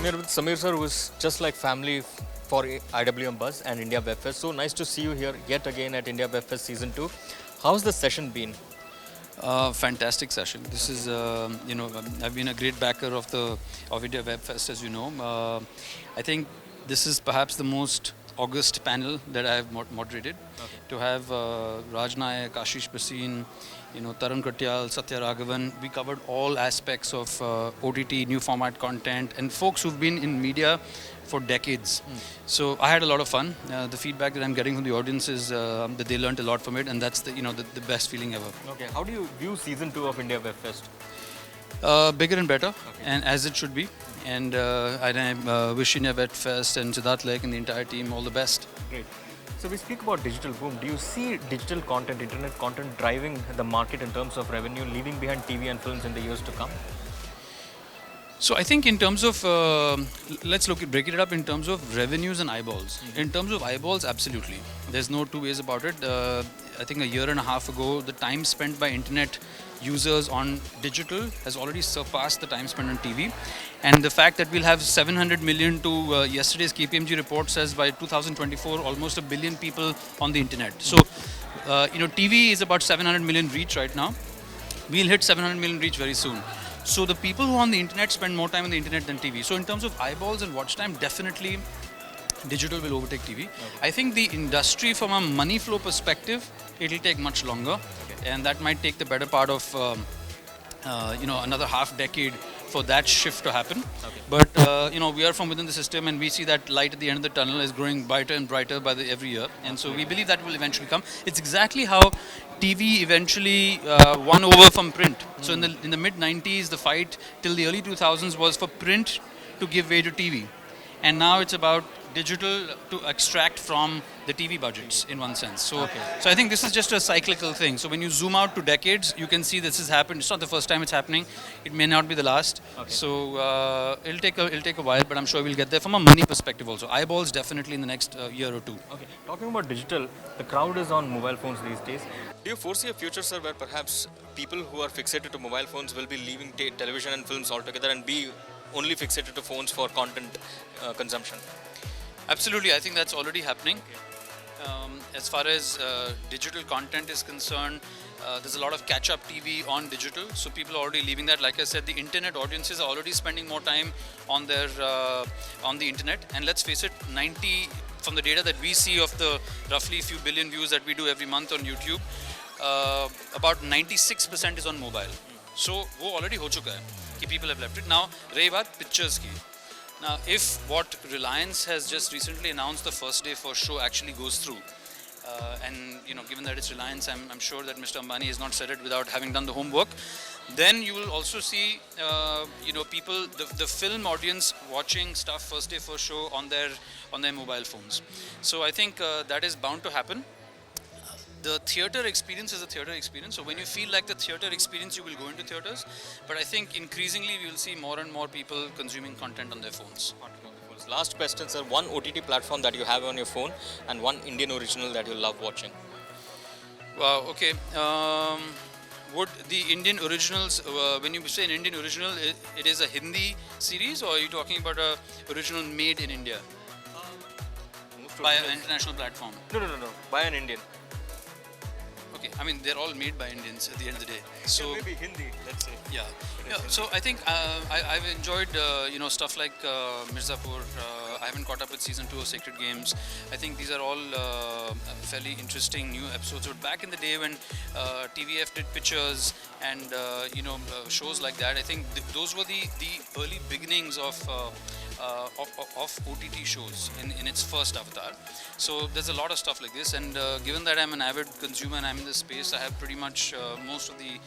We are with Samir sir, who is just like family for IWM Buzz and India Web Fest. So nice to see you here yet again at India Web Fest Season 2. How's the session been? Fantastic session. This is, I've been a great backer of India Web Fest, as you know. I think this is perhaps the most august panel that I have moderated. Okay. To have Raj Nayak, Ashish Prasin, Taran Katyal, Satya Raghavan. We covered all aspects of OTT, new format content, and folks who've been in media for decades. So I had a lot of fun. The feedback that I'm getting from the audience is that they learned a lot from it, and that's the best feeling ever. Okay. How do you view Season 2 of India Web Fest? Bigger and better, Okay. and as it should be. And I wish India Web Fest and Siddharth Lek and the entire team all the best. Great. So we speak about digital boom. Do you see digital content, internet content driving the market in terms of revenue, leaving behind TV and films in the years to come? So I think in terms of, let's break it up in terms of revenues and eyeballs. In terms of eyeballs, absolutely. There's no two ways about it. I think a year and a half ago, the time spent by internet users on digital has already surpassed the time spent on TV. And the fact that we'll have 700 million to yesterday's KPMG report says by 2024, almost 1 billion people on the internet. So, TV is about 700 million reach right now. We'll hit 700 million reach very soon. So the people who are on the internet spend more time on the internet than TV. So in terms of eyeballs and watch time, definitely digital will overtake TV. Okay. I think the industry from a money flow perspective, it'll take much longer. Okay. And that might take the better part of another half decade for that shift to happen. Okay. But we are from within the system, and we see that light at the end of the tunnel is growing brighter and brighter by every year. And so we believe that will eventually come. It's exactly how TV eventually won over from print. So in the mid 90s, the fight till the early 2000s was for print to give way to TV. And now it's about digital to extract from the TV budgets in one sense. So I think this is just a cyclical thing. So when you zoom out to decades, you can see this has happened. It's not the first time it's happening. It may not be the last. Okay. So it'll take a while, but I'm sure we'll get there from a money perspective also. Eyeballs definitely in the next year or two. Okay. Talking about digital, the crowd is on mobile phones these days. Do you foresee a future, sir, where perhaps people who are fixated to mobile phones will be leaving television and films altogether and be only fixated to phones for content consumption? Absolutely, I think that's already happening. As far as digital content is concerned, there's a lot of catch-up TV on digital, so people are already leaving that. Like I said, the internet audiences are already spending more time on on the internet. And let's face it, from the data that we see of the roughly few billion views that we do every month on YouTube, about 96% is on mobile. So वो already हो चुका है कि people have left it. Now रही बात pictures की. Now, if what Reliance has just recently announced, the first day first show actually goes through, and given that it's Reliance, I'm sure that Mr. Ambani has not said it without having done the homework. Then you will also see, people, the film audience watching stuff first day first show on their mobile phones. So I think that is bound to happen. The theatre experience is a theatre experience. So when you feel like the theatre experience, you will go into theatres. But I think increasingly we will see more and more people consuming content on their phones. Last question, sir. One OTT platform that you have on your phone and one Indian original that you love watching. Wow, okay. Would the Indian originals, when you say an Indian original, it is a Hindi series, or are you talking about a original made in India? By an international platform? No. By an Indian. Okay, I mean they're all made by Indians at the end of the day. So maybe Hindi, let's say. Yeah. So I think I've enjoyed stuff like Mirzapur. I haven't caught up with season 2 of Sacred Games. I think these are all fairly interesting new episodes. But back in the day when TVF did pictures and shows like that, I think those were the early beginnings of OTT shows in its first avatar. So there's a lot of stuff like this, and given that I'm an avid consumer and I'm in this space, I have pretty much most of the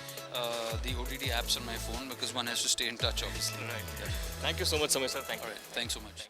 OTT apps on my phone because one has to stay in touch, obviously. Right. Thank you so much, Samir sir. Thank you. All right. Thanks so much.